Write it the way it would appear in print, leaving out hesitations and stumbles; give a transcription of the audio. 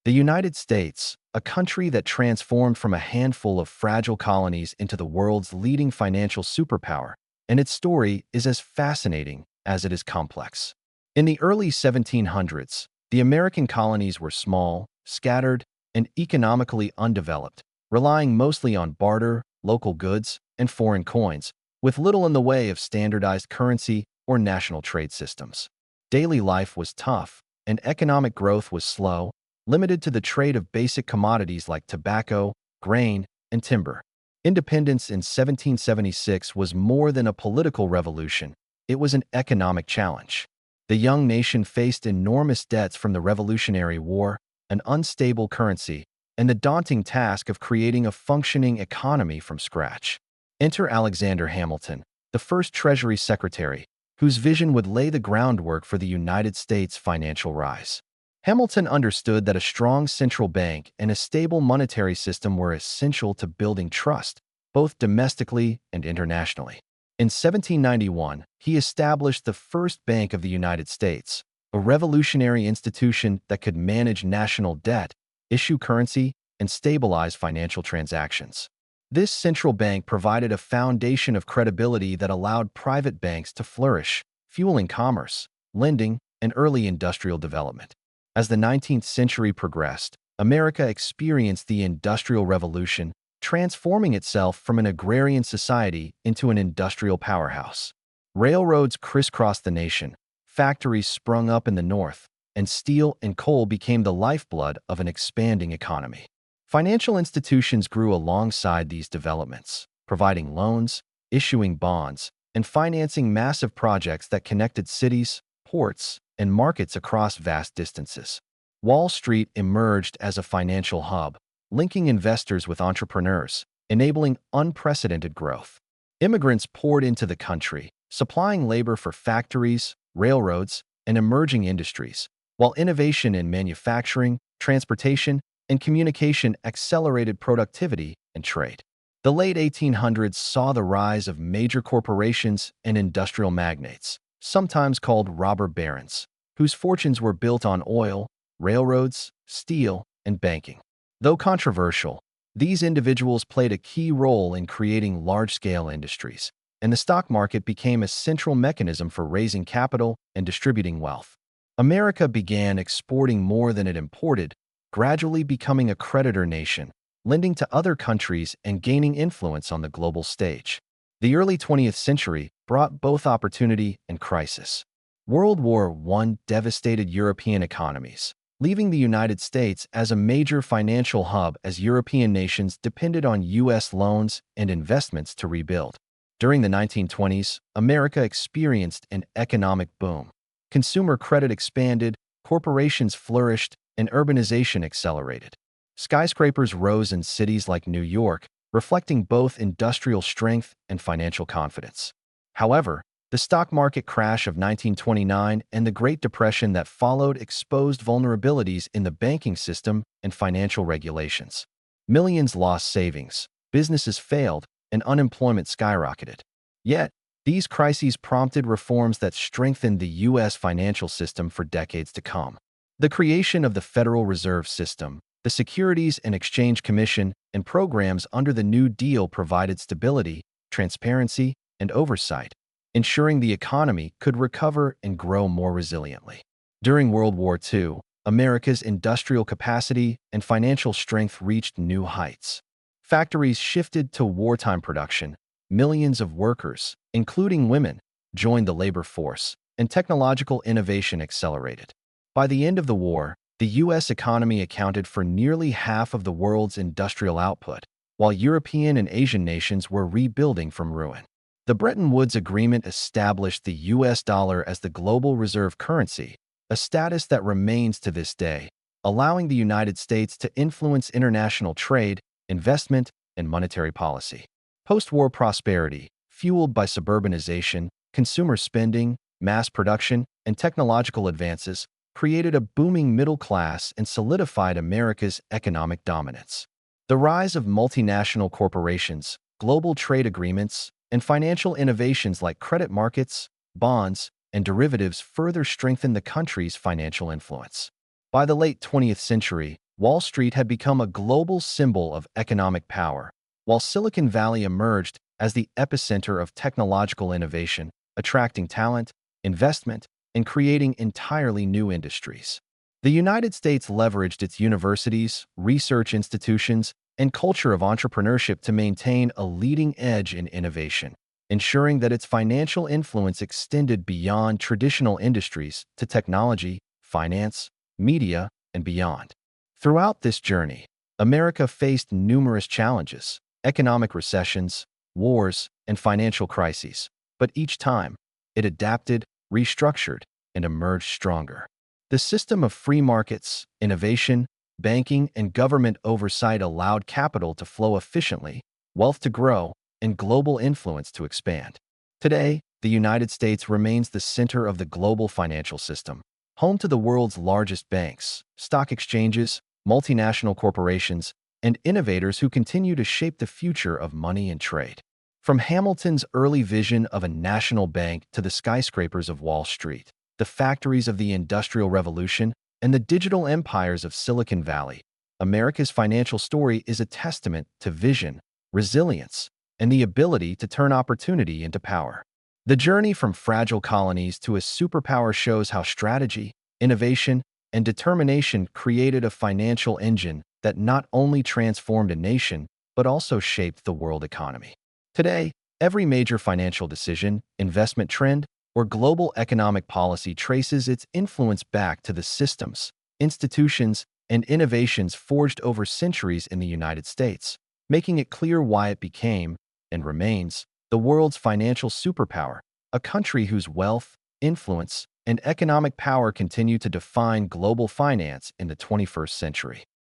The United States, a country that transformed from a handful of fragile colonies into the world's leading financial superpower, and its story is as fascinating as it is complex. In the early 1700s, the American colonies were small, scattered, and economically undeveloped, relying mostly on barter, local goods, and foreign coins, with little in the way of standardized currency or national trade systems. Daily life was tough, and economic growth was slow, limited to the trade of basic commodities like tobacco, grain, and timber. Independence in 1776 was more than a political revolution, it was an economic challenge. The young nation faced enormous debts from the Revolutionary War, an unstable currency, and the daunting task of creating a functioning economy from scratch. Enter Alexander Hamilton, the first Treasury Secretary, whose vision would lay the groundwork for the United States' financial rise. Hamilton understood that a strong central bank and a stable monetary system were essential to building trust, both domestically and internationally. In 1791, he established the first Bank of the United States, a revolutionary institution that could manage national debt, issue currency, and stabilize financial transactions. This central bank provided a foundation of credibility that allowed private banks to flourish, fueling commerce, lending, and early industrial development. As the 19th century progressed, America experienced the Industrial Revolution, transforming itself from an agrarian society into an industrial powerhouse. Railroads crisscrossed the nation, factories sprung up in the north, and steel and coal became the lifeblood of an expanding economy. Financial institutions grew alongside these developments, providing loans, issuing bonds, and financing massive projects that connected cities, ports, and markets across vast distances. Wall Street emerged as a financial hub, linking investors with entrepreneurs, enabling unprecedented growth. Immigrants poured into the country, supplying labor for factories, railroads, and emerging industries, while innovation in manufacturing, transportation, and communication accelerated productivity and trade. The late 1800s saw the rise of major corporations and industrial magnates, sometimes called robber barons, whose fortunes were built on oil, railroads, steel, and banking. Though controversial, these individuals played a key role in creating large-scale industries, and the stock market became a central mechanism for raising capital and distributing wealth. America began exporting more than it imported, gradually becoming a creditor nation, lending to other countries and gaining influence on the global stage. The early 20th century brought both opportunity and crisis. World War I devastated European economies, leaving the United States as a major financial hub as European nations depended on U.S. loans and investments to rebuild. During the 1920s, America experienced an economic boom. Consumer credit expanded, corporations flourished, and urbanization accelerated. Skyscrapers rose in cities like New York, reflecting both industrial strength and financial confidence. However, the stock market crash of 1929 and the Great Depression that followed exposed vulnerabilities in the banking system and financial regulations. Millions lost savings, businesses failed, and unemployment skyrocketed. Yet, these crises prompted reforms that strengthened the U.S. financial system for decades to come. The creation of the Federal Reserve System, the Securities and Exchange Commission, and programs under the New Deal provided stability, transparency, and oversight, ensuring the economy could recover and grow more resiliently. During World War II, America's industrial capacity and financial strength reached new heights. Factories shifted to wartime production, millions of workers, including women, joined the labor force, and technological innovation accelerated. By the end of the war, the U.S. economy accounted for nearly half of the world's industrial output, while European and Asian nations were rebuilding from ruin. The Bretton Woods Agreement established the U.S. dollar as the global reserve currency, a status that remains to this day, allowing the United States to influence international trade, investment, and monetary policy. Post-war prosperity, fueled by suburbanization, consumer spending, mass production, and technological advances, created a booming middle class and solidified America's economic dominance. The rise of multinational corporations, global trade agreements, and financial innovations like credit markets, bonds, and derivatives further strengthened the country's financial influence. By the late 20th century, Wall Street had become a global symbol of economic power, while Silicon Valley emerged as the epicenter of technological innovation, attracting talent, investment, and creating entirely new industries. The United States leveraged its universities, research institutions, and culture of entrepreneurship to maintain a leading edge in innovation, ensuring that its financial influence extended beyond traditional industries to technology, finance, media, and beyond. Throughout this journey, America faced numerous challenges, economic recessions, wars, and financial crises, but each time, it adapted, restructured, and emerged stronger. The system of free markets, innovation, banking, and government oversight allowed capital to flow efficiently, wealth to grow, and global influence to expand. Today, the United States remains the center of the global financial system, home to the world's largest banks, stock exchanges, multinational corporations, and innovators who continue to shape the future of money and trade. From Hamilton's early vision of a national bank to the skyscrapers of Wall Street, the factories of the Industrial Revolution, and the digital empires of Silicon Valley, America's financial story is a testament to vision, resilience, and the ability to turn opportunity into power. The journey from fragile colonies to a superpower shows how strategy, innovation, and determination created a financial engine that not only transformed a nation, but also shaped the world economy. Today, every major financial decision, investment trend, or global economic policy traces its influence back to the systems, institutions, and innovations forged over centuries in the United States, making it clear why it became, and remains, the world's financial superpower, a country whose wealth, influence, and economic power continue to define global finance in the 21st century.